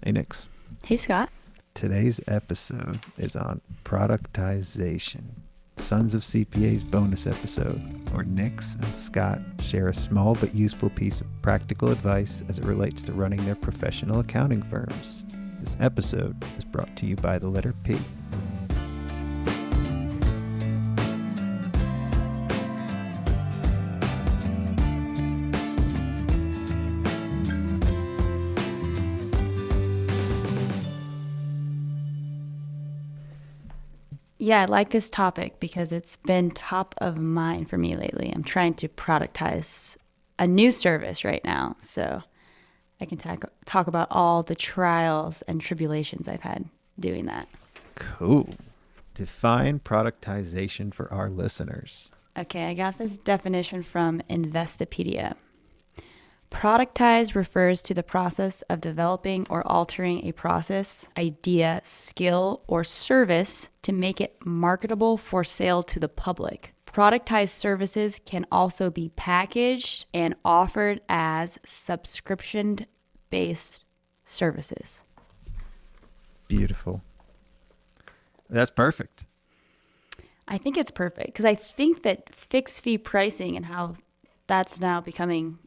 Hey, Nix. Hey, Scott. Today's episode is on Productization, Sons of CPA's bonus episode, where Nix and Scott share a small but useful piece of practical advice as it relates to running their professional accounting firms. This episode is brought to you by the letter P. Yeah, I like this topic because it's been top of mind for me lately. I'm trying to productize a new service right now, so I can talk about all the trials and tribulations I've had doing that. Cool. Define productization for our listeners. Okay, I got this definition from Investopedia. Productize refers to the process of developing or altering a process, idea, skill, or service to make it marketable for sale to the public. Productized services can also be packaged and offered as subscription-based services. Beautiful. That's perfect. I think it's perfect because I think that fixed fee pricing and how that's now becoming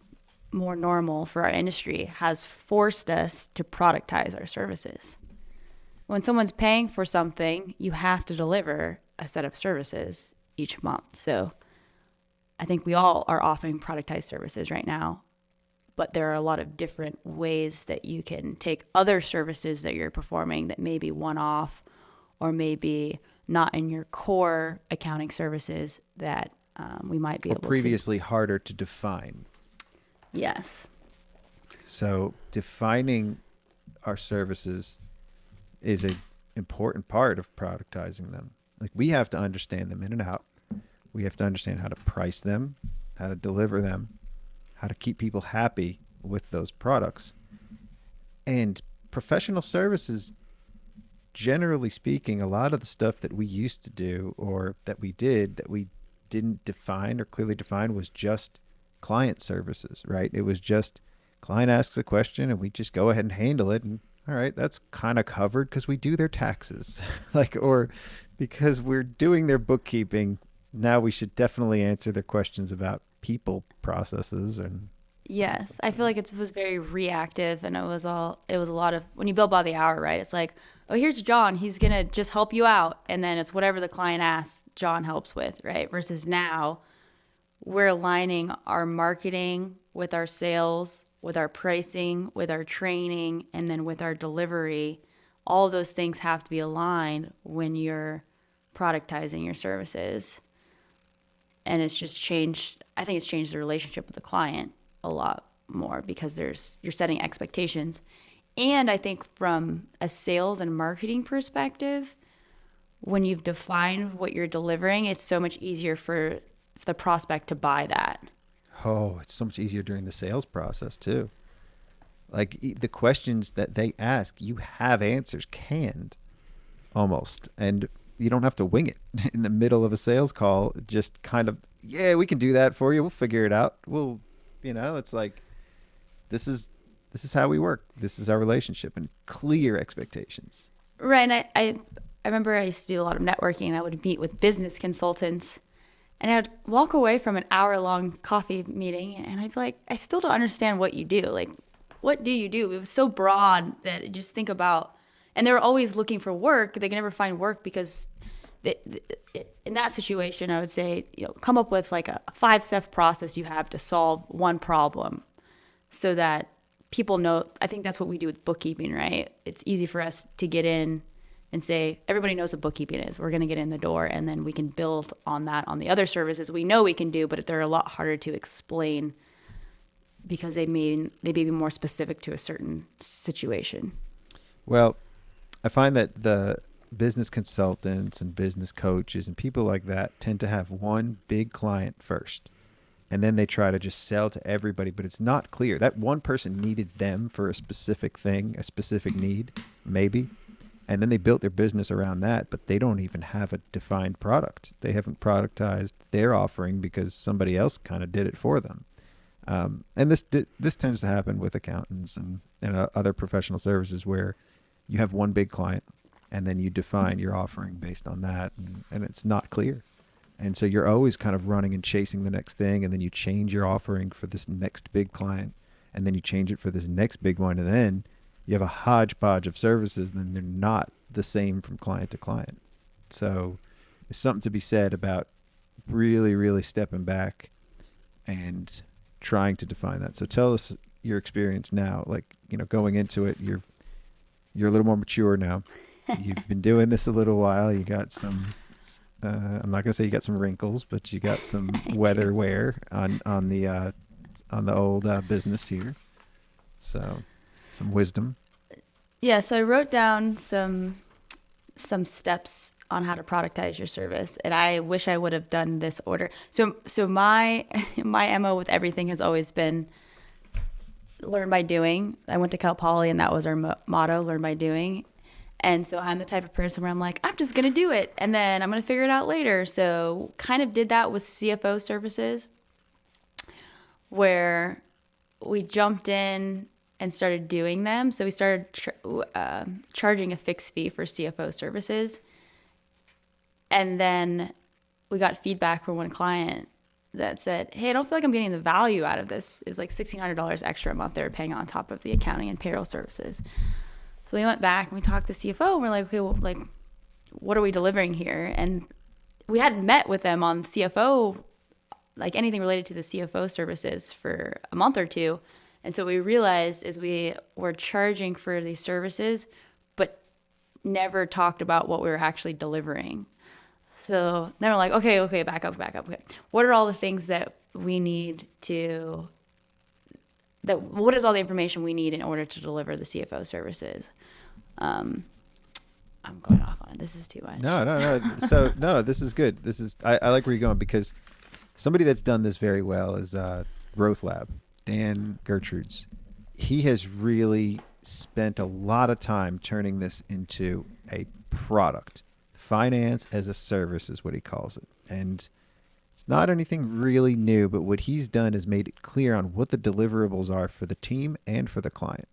more normal for our industry has forced us to productize our services. When someone's paying for something, you have to deliver a set of services each month. So I think we all are offering productized services right now, but there are a lot of different ways that you can take other services that you're performing that may be one-off or maybe not in your core accounting services that we might be able to. Previously harder to define. Yes. So defining our services is an important part of productizing them. Like, we have to understand them in and out. We have to understand how to price them, how to deliver them, how to keep people happy with those products. And professional services, generally speaking, a lot of the stuff that we used to do or that we didn't define or clearly define was just client services, right? It was just client asks a question and we just go ahead and handle it. And all right, that's kind of covered because we do their taxes, or because we're doing their bookkeeping. Now we should definitely answer their questions about people, processes, and yes, I feel like it was very reactive, and it was a lot of, when you bill by the hour, right? It's like, oh, here's John, he's gonna just help you out, and then it's whatever the client asks, John helps with, right? Versus now, we're aligning our marketing with our sales, with our pricing, with our training, and then with our delivery. All of those things have to be aligned when you're productizing your services. And it's just changed, I think it's changed the relationship with the client a lot more because you're setting expectations. And I think from a sales and marketing perspective, when you've defined what you're delivering, it's so much easier for the prospect to buy that. oh, it's so much easier during the sales process too. Like, the questions that they ask, you have answers canned almost, and you don't have to wing it in the middle of a sales call. Just kind of, yeah, we can do that for you. We'll figure it out. It's like, this is how we work. This is our relationship, and clear expectations. Right. And I remember I used to do a lot of networking, and I would meet with business consultants, and I'd walk away from an hour-long coffee meeting, and I'd be like, I still don't understand what you do. Like, what do you do? It was so broad that I just think about, and they were always looking for work. They can never find work because in that situation, I would say, come up with like a 5-step process you have to solve one problem so that people know. I think that's what we do with bookkeeping, right? It's easy for us to get in and say, everybody knows what bookkeeping is. We're going to get in the door, and then we can build on that on the other services we know we can do, but they're a lot harder to explain because they may be more specific to a certain situation. Well, I find that the business consultants and business coaches and people like that tend to have one big client first, and then they try to just sell to everybody, but it's not clear. That one person needed them for a specific thing, a specific need, maybe. And then they built their business around that, but they don't even have a defined product. They haven't productized their offering because somebody else kind of did it for them. And this tends to happen with accountants and other professional services where you have one big client and then you define your offering based on that, and it's not clear. And so you're always kind of running and chasing the next thing, and then you change your offering for this next big client, and then you change it for this next big one, and then you have a hodgepodge of services, and then they're not the same from client to client. So there's something to be said about really, really stepping back and trying to define that. So tell us your experience now, like, going into it, you're a little more mature now. You've been doing this a little while. You got some, I'm not going to say you got some wrinkles, but you got some weather wear on the old business here. So some wisdom. Yeah. So I wrote down some steps on how to productize your service, and I wish I would have done this order. So my MO with everything has always been learn by doing. I went to Cal Poly, and that was our motto: learn by doing. And so I'm the type of person where I'm like, I'm just gonna do it, and then I'm gonna figure it out later. So kind of did that with CFO services, where we jumped in and started doing them. So we started charging a fixed fee for CFO services. And then we got feedback from one client that said, hey, I don't feel like I'm getting the value out of this. It was like $1,600 extra a month they were paying on top of the accounting and payroll services. So we went back and we talked to the CFO, and we're like, okay, well, like, what are we delivering here? And we hadn't met with them on CFO, like anything related to the CFO services, for a month or two. And so we realized is we were charging for these services, but never talked about what we were actually delivering. So then we're like, okay, back up. Okay. What are all the things that we need to, what is all the information we need in order to deliver the CFO services? I'm going off on it. This is too much. No. So no, this is good. I like where you're going, because somebody that's done this very well is Growth Lab, Dan Gertrudes. He has really spent a lot of time turning this into a product. Finance as a service is what he calls it. And it's not anything really new, but what he's done is made it clear on what the deliverables are for the team and for the client.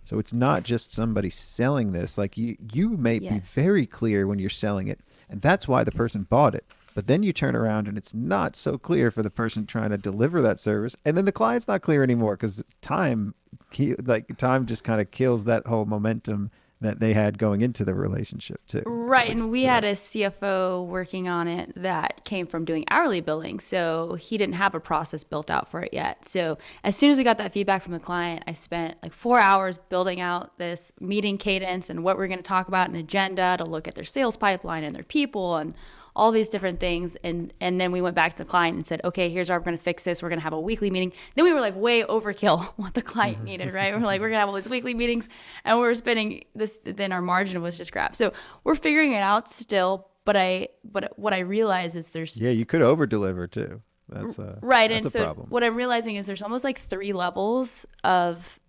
So it's not just somebody selling this. Like you may be very clear when you're selling it, and that's why the person bought it. But then you turn around and it's not so clear for the person trying to deliver that service. And then the client's not clear anymore, because time just kind of kills that whole momentum that they had going into the relationship too. Right. And we had a CFO working on it that came from doing hourly billing. So he didn't have a process built out for it yet. So as soon as we got that feedback from the client, I spent like 4 hours building out this meeting cadence and what we're going to talk about, an agenda to look at their sales pipeline and their people and all these different things. And then we went back to the client and said, okay, here's how we're going to fix this. We're going to have a weekly meeting. Then we were like way overkill what the client needed, right? We're like, we're going to have all these weekly meetings, and we're spending this, then our margin was just crap. So we're figuring it out still. But what I realize is you could over deliver too. That's right. That's and so problem. What I'm realizing is there's almost like 3 levels of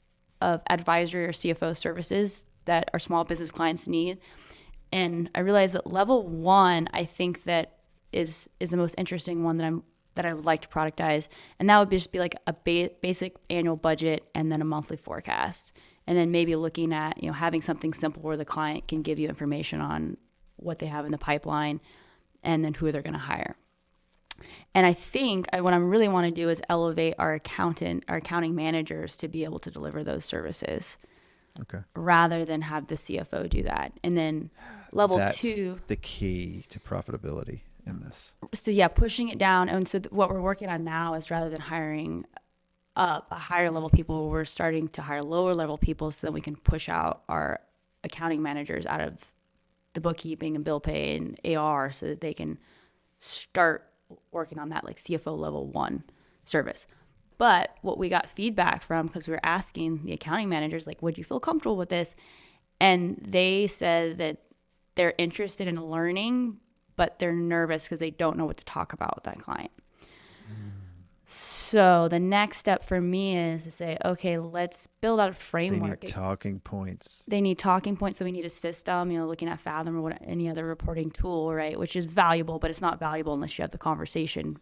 advisory or CFO services that our small business clients need. And I realized that level 1, I think that is the most interesting one that I would like to productize. And that would just be like a basic annual budget and then a monthly forecast. And then maybe looking at, having something simple where the client can give you information on what they have in the pipeline and then who they're going to hire. And I think what I really want to do is elevate our accounting managers to be able to deliver those services. Okay. Rather than have the CFO do that. And then level 2. That's the key to profitability in this. So yeah, pushing it down. And so what we're working on now is, rather than hiring up a higher level people, we're starting to hire lower level people so that we can push out our accounting managers out of the bookkeeping and bill pay and AR so that they can start working on that like CFO level 1 service. But what we got feedback from, because we were asking the accounting managers, like, would you feel comfortable with this? And they said that they're interested in learning, but they're nervous because they don't know what to talk about with that client. So the next step for me is to say, okay, let's build out a framework. They need talking points. They need talking points. So we need a system, looking at Fathom or any other reporting tool, right? Which is valuable, but it's not valuable unless you have the conversation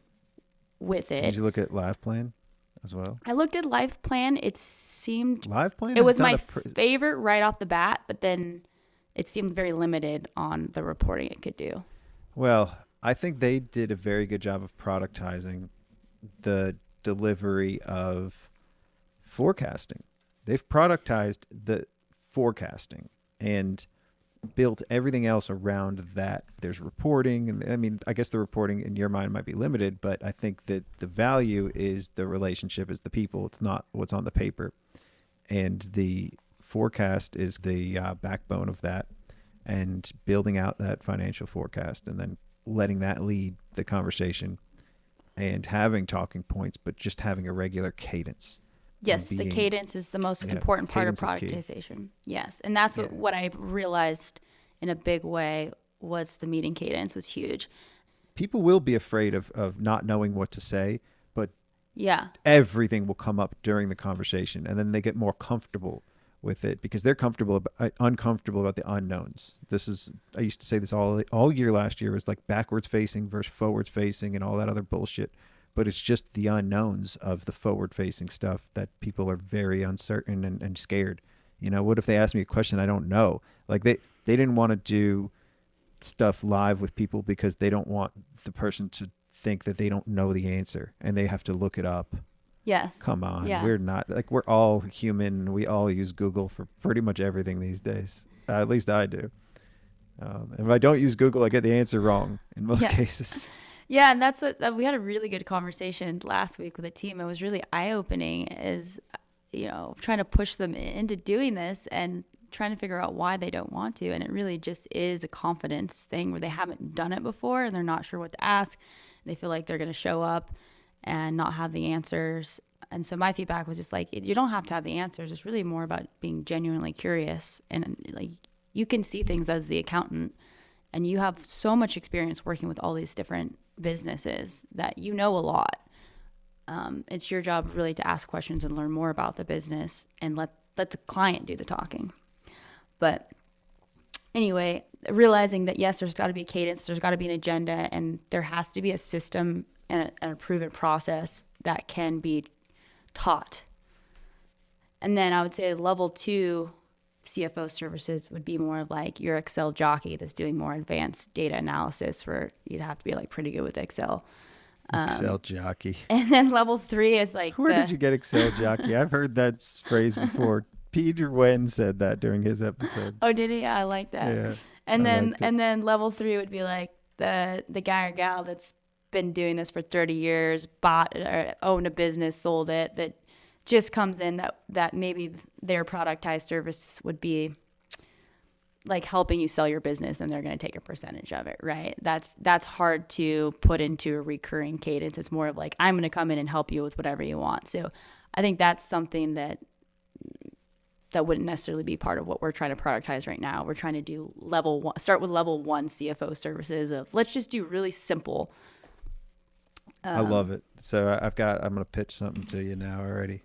with it. Did you look at LivePlan? as well. I looked at Life Plan. It seemed Live Plan it has was done my a favorite right off the bat, but then it seemed very limited on the reporting it could do. well, I think they did a very good job of productizing the delivery of forecasting. They've productized the forecasting and built everything else around that. There's reporting, and I mean, I guess the reporting in your mind might be limited, but I think that the value is the relationship, is the people. It's not what's on the paper, and the forecast is the backbone of that, and building out that financial forecast, and then letting that lead the conversation, and having talking points, but just having a regular cadence. Yes, And the being, cadence is the most yeah, important part of cadence is key. productization. Yes, and that's Yeah. what I realized in a big way was the meeting cadence was huge. People will be afraid of not knowing what to say, but Yeah. everything will come up during the conversation, and then they get more comfortable with it because they're uncomfortable about the unknowns. I used to say this all year last year, was like backwards facing versus forwards facing and all that other bullshit. But it's just the unknowns of the forward facing stuff that people are very uncertain and scared. What if they ask me a question I don't know? Like they didn't want to do stuff live with people because they don't want the person to think that they don't know the answer and they have to look it up. Yes. Come on. Yeah. We're not, like, we're all human. We all use Google for pretty much everything these days. At least I do. And if I don't use Google, I get the answer wrong in most Yeah. cases. Yeah, and that's what we had a really good conversation last week with a team. It was really eye-opening, is trying to push them into doing this and trying to figure out why they don't want to. And it really just is a confidence thing where they haven't done it before and they're not sure what to ask. They feel like they're going to show up and not have the answers. And so my feedback was just like, you don't have to have the answers. It's really more about being genuinely curious. And like, you can see things as the accountant, and you have so much experience working with all these different businesses that you know a lot. It's your job really to ask questions and learn more about the business and let the client do the talking. But anyway, realizing that yes, there's got to be a cadence, there's got to be an agenda, and there has to be a system and a proven process that can be taught. And then I would say level 2 CFO services would be more of like your Excel jockey that's doing more advanced data analysis, where you'd have to be like pretty good with Excel. Excel jockey. And then level 3 is like, Where did you get Excel jockey? I've heard that phrase before. Peter Wen said that during his episode. Oh, did he? Yeah, I like that. Yeah, and I then liked it. and then level 3 would be like the guy or gal that's been doing this for 30 years, bought or owned a business, sold it, that just comes in that maybe their productized service would be like helping you sell your business, and they're going to take a percentage of it, right? That's hard to put into a recurring cadence. It's more of like, I'm going to come in and help you with whatever you want. So I think that's something that wouldn't necessarily be part of what we're trying to productize right now. We're trying to do start with level 1 CFO services of let's just do really simple. I love it. So I'm going to pitch something to you now already.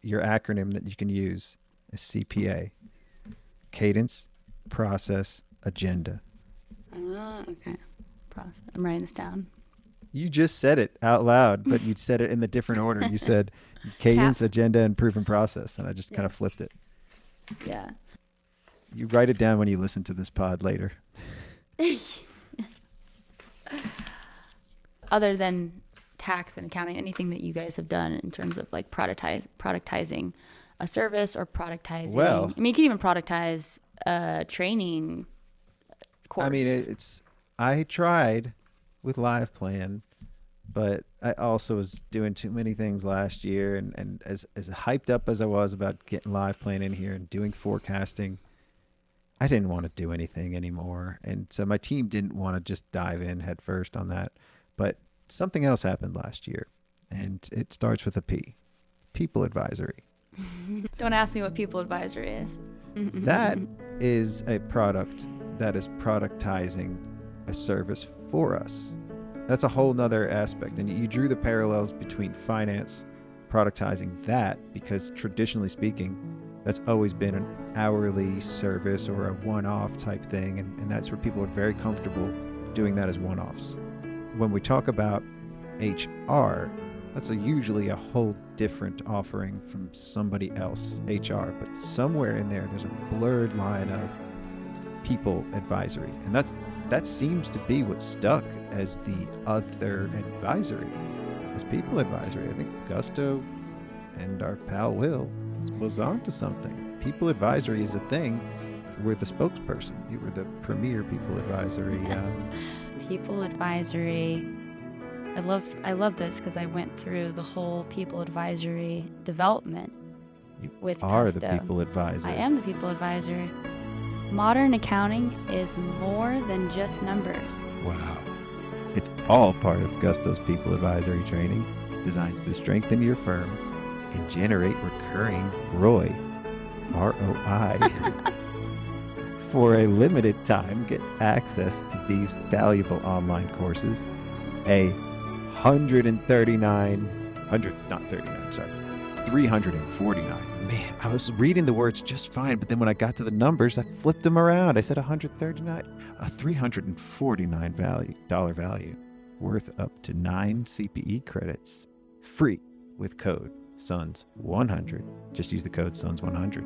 Your acronym that you can use is CPA. Cadence, process, agenda. Okay. Process. I'm writing this down. You just said it out loud, but you said it in the different order. You said cadence, agenda, and proven process. And I just kind of flipped it. Yeah. You write it down when you listen to this pod later. Other than tax and accounting, anything that you guys have done in terms of like productizing a service or productizing? Well, I mean, you can even productize a training course. I mean, I tried with Live Plan, but I also was doing too many things last year. And as hyped up as I was about getting Live Plan in here and doing forecasting, I didn't want to do anything anymore. And so my team didn't want to just dive in head first on that. But something else happened last year, and it starts with a P. People Advisory. Don't ask me what People Advisory is. That is a product that is productizing a service for us. That's a whole nother aspect. And you drew the parallels between finance, productizing that, because traditionally speaking, that's always been an hourly service or a one-off type thing. And that's where people are very comfortable doing that as one-offs. When we talk about HR, That's usually a whole different offering from somebody else, HR. But somewhere in there, there's a blurred line of people advisory, and that seems to be what's stuck as the other advisory, as people advisory. I think Gusto and our pal Will was onto something. People advisory is a thing. We're the spokesperson. You were the premier people advisory. People advisory. I love this because I went through the whole people advisory development You with are Gusto. the people advisor. I am the people advisor. Modern accounting is more than just numbers. Wow. It's all part of Gusto's people advisory training, designed to strengthen your firm and generate recurring ROI. ROI. For a limited time, get access to these valuable online courses. A 349. Man, I was reading the words just fine, but then when I got to the numbers, I flipped them around. I said 139. A $349 value worth up to 9 CPE credits. Free with code SONS100. Just use the code SONS100.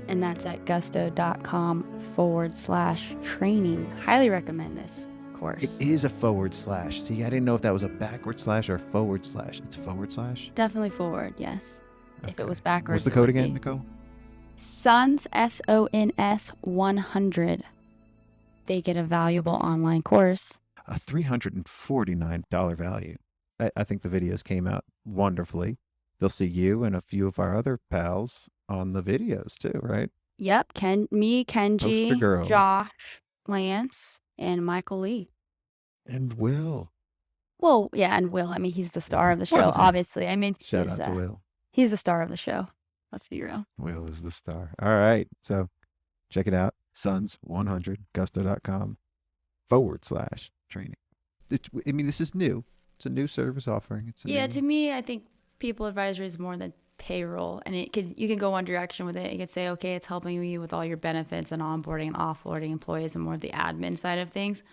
And that's at gusto.com/training. Highly recommend this course. It is a / See, I didn't know if that was a backward slash or a / It's / Definitely forward, yes. If Okay. it was backwards. What's the it code would again, be Nicole? SONS, SONS 100. They get a valuable online course. A $349 value. I think the videos came out wonderfully. They'll see you and a few of our other pals on the videos too, right? Yep, me, Poster girl. Kenji, Josh, Lance, and Michael Lee. And Will. Well, yeah, and Will. I mean, he's the star of the show, Well, obviously. I mean, Shout out to Will. he's the star of the show. Let's be real. Will is the star. All right. So check it out. SONS100, gusto.com /training. I mean, this is new. It's a new service offering. To me, I think people advisory is more than payroll, and you can go one direction with it. You could say, okay, it's helping you with all your benefits and onboarding and offboarding employees and more of the admin side of things.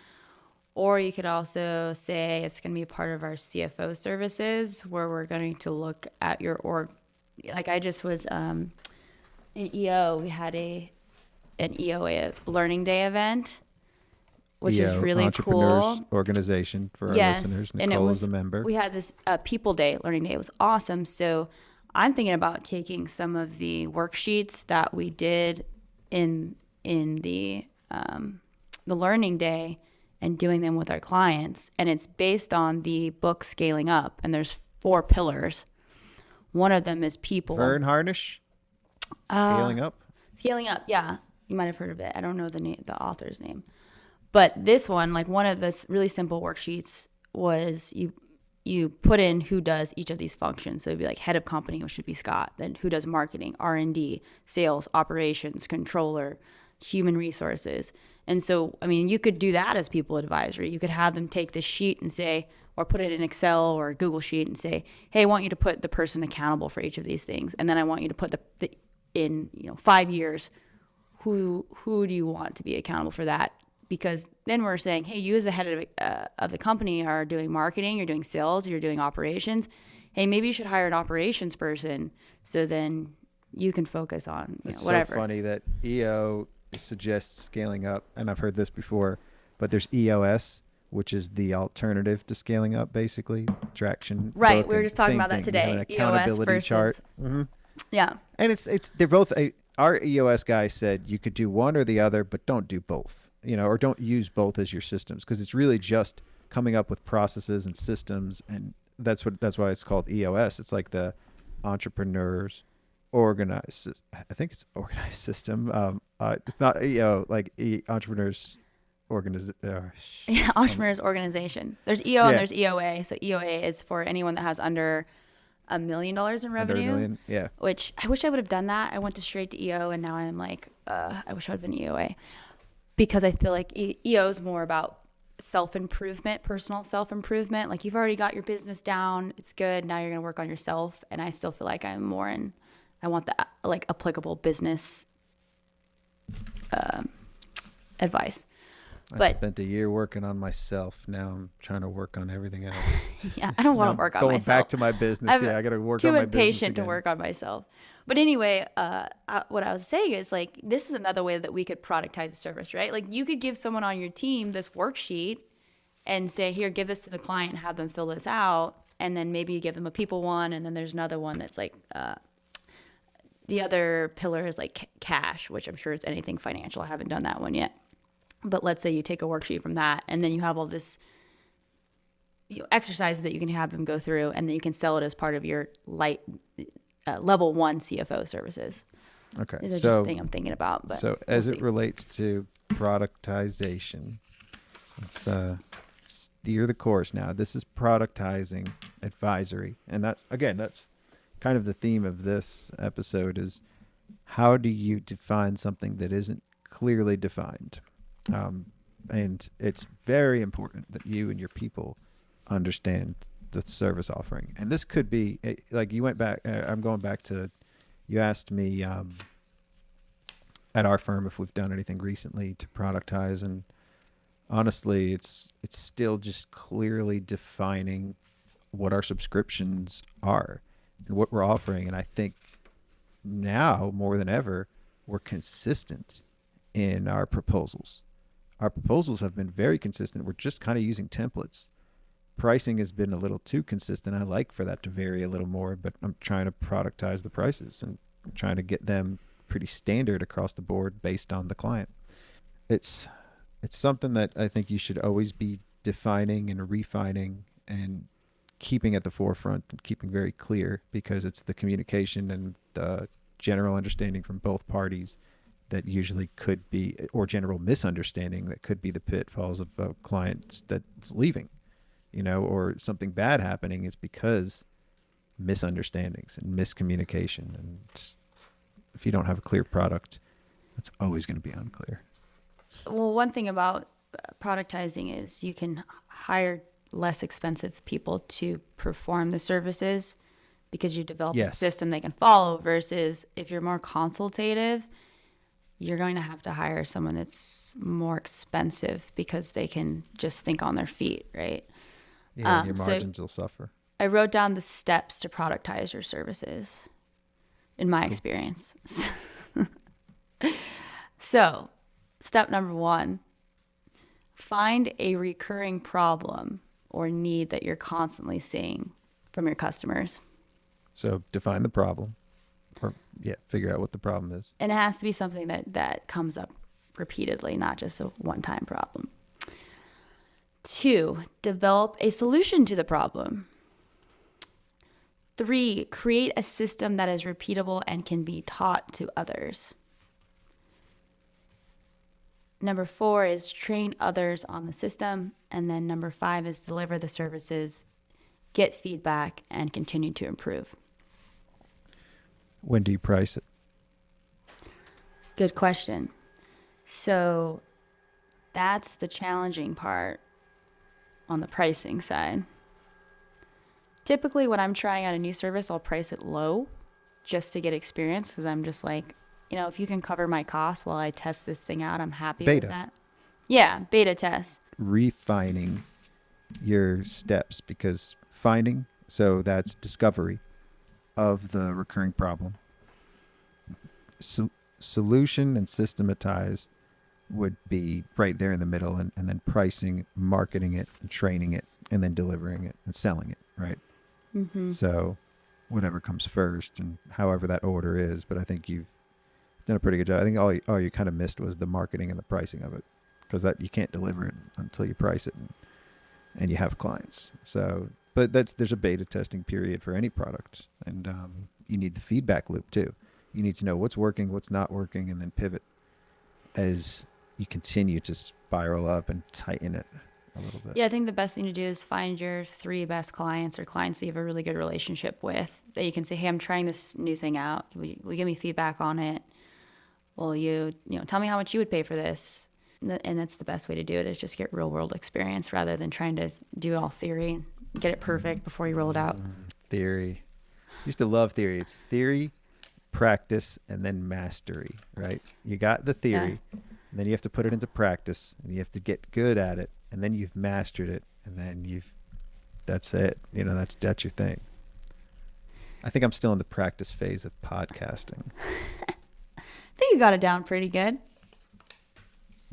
Or you could also say it's going to be a part of our CFO services, where we're going to look at your org. Like I just was in EO, we had an EOA learning day event, which is really Entrepreneurs cool. Organization for our Yes, listeners. and Nicole is a member. We had this People Day learning day. It was awesome. So I'm thinking about taking some of the worksheets that we did in the learning day and doing them with our clients. And it's based on the book Scaling Up. And there's 4 pillars. One of them is people. Vern Harnish. Scaling Up. Scaling Up, yeah. You might have heard of it. I don't know the author's name. But this one, like one of the really simple worksheets was you put in who does each of these functions. So it'd be like head of company, which would be Scott. Then who does marketing, R&D, sales, operations, controller, human resources. And so, I mean, you could do that as people advisory. You could have them take this sheet and say, or put it in Excel or a Google sheet and say, hey, I want you to put the person accountable for each of these things. And then I want you to put in 5 years, who do you want to be accountable for that? Because then we're saying, hey, you as the head of the company are doing marketing, you're doing sales, you're doing operations. Hey, maybe you should hire an operations person so then you can focus on whatever. So funny that EO suggests scaling up, and I've heard this before, but there's EOS, which is the alternative to scaling up, basically. Traction. Right, we were just talking about that today. An accountability EOS chart. versus, yeah. And they're both, our EOS guy said you could do one or the other, but don't do both. Or don't use both as your systems, because it's really just coming up with processes and systems, and that's why it's called EOS. It's like the entrepreneurs organized. I think it's organized system. It's not like entrepreneurs entrepreneurs organization. There's EO and there's EOA. So EOA is for anyone that has under $1 million in revenue. Under $1 million, yeah. Which I wish I would have done that. I went straight to EO, and now I'm like, I wish I would have been EOA. Because I feel like EO is more about self-improvement, personal self-improvement. Like you've already got your business down. It's good. Now you're going to work on yourself. And I still feel like I'm more I want the applicable business advice. I But spent a year working on myself. Now I'm trying to work on everything else. yeah, I don't want Now to I'm work on going myself. back to my business. I'm Yeah, I got to work too on my business impatient to again. work on myself. But anyway, what I was saying is like this is another way that we could productize a service, right? Like you could give someone on your team this worksheet and say, here, give this to the client, have them fill this out, and then maybe you give them a people one, and then there's another one that's like the other pillar is like cash, which I'm sure it's anything financial. I haven't done that one yet. But let's say you take a worksheet from that, and then you have all this exercises that you can have them go through, and then you can sell it as part of your level one CFO services. Okay. These are just thing I'm thinking about. But So as it relates to productization, let's steer the course now. This is productizing advisory. And that's kind of the theme of this episode is how do you define something that isn't clearly defined? And it's very important that you and your people understand the service offering. And this could be like you went back. I'm going back to, you asked me at our firm if we've done anything recently to productize. And honestly, it's still just clearly defining what our subscriptions are and what we're offering. And I think now more than ever, we're consistent in our proposals. Our proposals have been very consistent. We're just kind of using templates. Pricing has been a little too consistent. I like for that to vary a little more, but I'm trying to productize the prices and trying to get them pretty standard across the board based on the client. It's something that I think you should always be defining and refining and keeping at the forefront and keeping very clear, because it's the communication and the general understanding from both parties that usually could be, or general misunderstanding that could be the pitfalls of clients that's leaving, or something bad happening is because misunderstandings and miscommunication. And just, if you don't have a clear product, it's always going to be unclear. Well, one thing about productizing is you can hire less expensive people to perform the services because you develop a system they can follow, versus if you're more consultative, you're going to have to hire someone that's more expensive because they can just think on their feet, right? Yeah, your margins will suffer. I wrote down the steps to productize your services in my experience. So, step number 1, find a recurring problem or need that you're constantly seeing from your customers. So define the problem, or figure out what the problem is. And it has to be something that comes up repeatedly, not just a one-time problem. 2, develop a solution to the problem. 3, create a system that is repeatable and can be taught to others. Number 4 is train others on the system. And then number 5 is deliver the services, get feedback, and continue to improve. When do you price it? Good question. So that's the challenging part on the pricing side. Typically, when I'm trying out a new service, I'll price it low just to get experience, because I'm just like, if you can cover my costs while I test this thing out, I'm happy with that. Yeah, beta test. Refining your steps, because so that's discovery of the recurring problem. Solution and systematize would be right there in the middle, and then pricing, marketing it, and training it, and then delivering it and selling it, right? Mm-hmm. So whatever comes first and however that order is, but I think you've done a pretty good job. I think all you kind of missed was the marketing and the pricing of it, because that you can't deliver it until you price it and you have clients. So, but there's a beta testing period for any product, and you need the feedback loop too. You need to know what's working, what's not working, and then pivot as you continue to spiral up and tighten it a little bit. Yeah, I think the best thing to do is find your 3 best clients, or clients that you have a really good relationship with, that you can say, hey, I'm trying this new thing out. Will you give me feedback on it? Will you tell me how much you would pay for this? And that's the best way to do it, is just get real world experience rather than trying to do it all theory and get it perfect before you roll it out. Theory. Used to love theory. It's theory, practice, and then mastery, right? You got the theory. And then you have to put it into practice, and you have to get good at it, and then you've mastered it, and then that's it. You know, that's your thing. I think I'm still in the practice phase of podcasting. I think you got it down pretty good.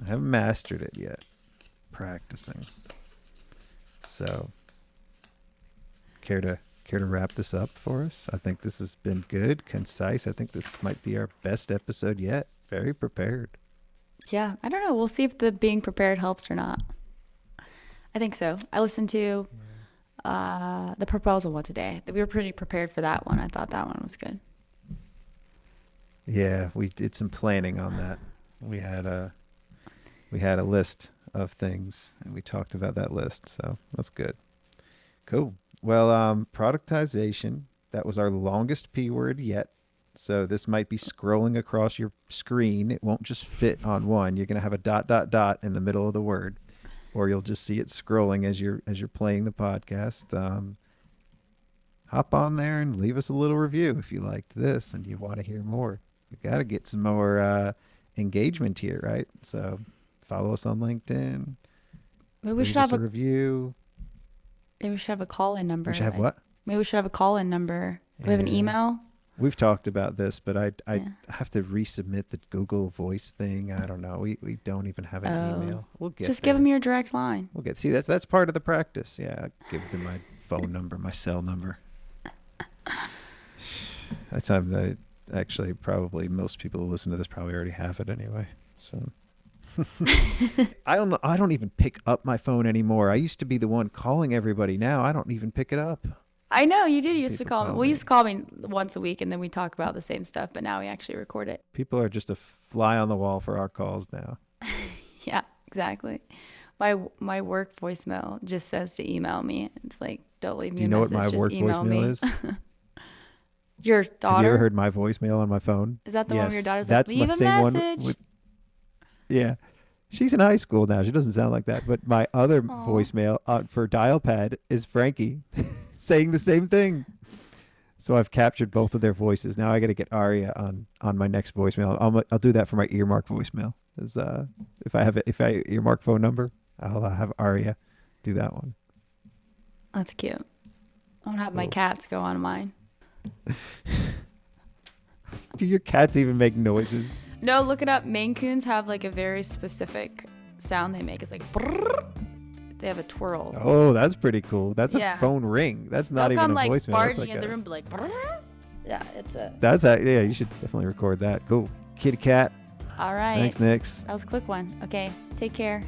I haven't mastered it yet. Practicing. So, care to wrap this up for us? I think this has been good, concise. I think this might be our best episode yet. Very prepared. Yeah, I don't know. We'll see if the being prepared helps or not. I think so. I listened to the proposal one today. We were pretty prepared for that one. I thought that one was good. Yeah, we did some planning on that. We had a list of things, and we talked about that list. So that's good. Cool. Well, productization, that was our longest P word yet. So this might be scrolling across your screen. It won't just fit on one. You're going to have a ... in the middle of the word, or you'll just see it scrolling as you're playing the podcast. Hop on there and leave us a little review if you liked this and you want to hear more. We got to get some more engagement here, right? So follow us on LinkedIn. Maybe we should have a review. Maybe we should have a call-in number. We should have what? Maybe we should have a call-in number. We have an email. We've talked about this, but I have to resubmit the Google Voice thing. I don't know. We don't even have an email. We'll get just there. give them your direct line. We'll get. See, that's part of the practice. Yeah, I'll give them my phone number, my cell number. That's actually probably most people who listen to this probably already have it anyway. So I don't know. I don't even pick up my phone anymore. I used to be the one calling everybody. Now I don't even pick it up. I know you did. You used to call me. People Well, you used to call me once a week, and then we talk about the same stuff. But now we actually record it. People are just a fly on the wall for our calls now. Yeah, exactly. My work voicemail just says to email me. It's like, don't leave me a message. Do you know what my work voicemail is? Your daughter? Have you ever heard my voicemail on my phone? Is that the one where your daughter's That's like, leave my a same message? One yeah. She's in high school now. She doesn't sound like that. But my other voicemail for dial pad is Frankie saying the same thing. So I've captured both of their voices. Now I got to get Aria on my next voicemail. I'll do that for my earmark voicemail. If I earmark phone number, I'll have Aria do that one. That's cute. I'm gonna have my cats go on mine. Do your cats even make noises? No, look it up. Maine Coons have like a very specific sound they make. It's like brrr. They have a twirl. Oh, that's pretty cool. That's a phone ring. That's not even a like voicemail. Barging in the room, like brrr. Yeah, it's a. Yeah. You should definitely record that. Cool. Kitty cat. All right. Thanks, Nix. That was a quick one. Okay, take care.